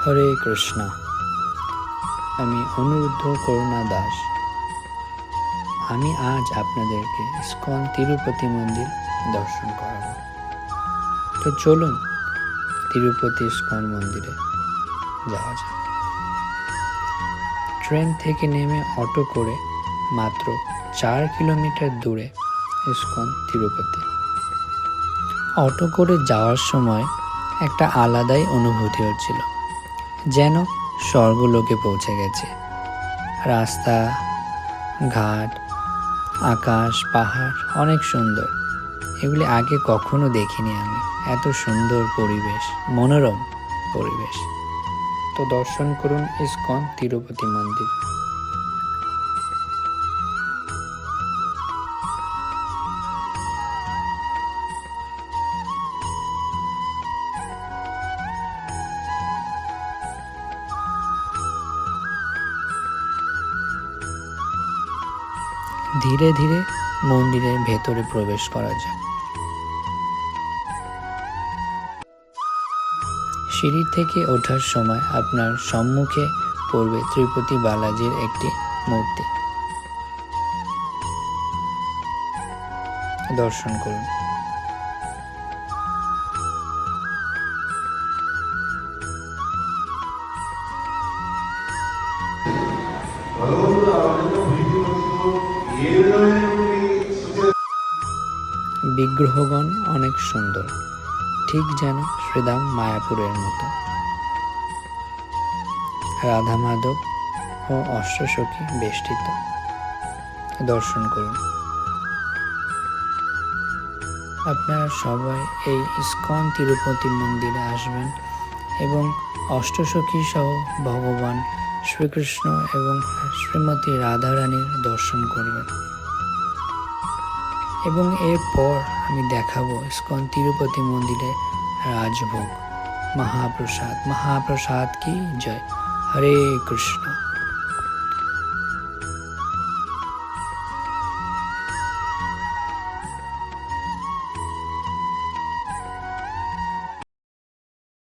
হরে কৃষ্ণ। আমি অনিরুদ্ধ করুণা দাস। আমি আজ আপনাদেরকে ইস্কন তিরুপতি মন্দির দর্শন করাবো। তো চলুন তিরুপতি ইস্কন মন্দিরে যাওয়া যাক। ট্রেন থেকে নেমে অটো করে মাত্র 4 কিলোমিটার দূরে ইস্কন তিরুপতি। অটো করে যাওয়ার সময় একটা আলাদাই অনুভূতি হচ্ছিল, যেন স্বর্গলোকে পৌঁছে গেছে। রাস্তা, ঘাট, আকাশ, পাহাড় অনেক সুন্দর। এগুলি আগে কখনো দেখিনি আমি। এত সুন্দর পরিবেশ, মনোরম পরিবেশ। তো দর্শন করুন ইস্কন তিরুপতি মন্দির। ধীরে ধীরে মন্দিরের ভেতরে প্রবেশ করা যায়। সিঁড়ি থেকে ওঠার সময় আপনার সম্মুখে পড়বে তিরুপতি বালাজির একটি মূর্তি। দর্শন করুন। বিগ্রহগণ অনেক সুন্দর, ঠিক যেন শ্রীধাম মায়াপুরের মতো। রাধা মাধব ও অষ্টসখী বেষ্টিত। দর্শন করুন। আপনারা সবাই এই ইস্কন তিরুপতি মন্দিরে আসবেন এবং অষ্টসখী সহ ভগবান শ্রীকৃষ্ণ এবং শ্রীমতী রাধারানীর দর্শন করবেন। এবং এরপর আমি দেখাবো ইস্কন তিরুপতি মন্দিরে রাজভোগ, মহাপ্রসাদ। মহাপ্রসাদ কি জয়। হরে কৃষ্ণ।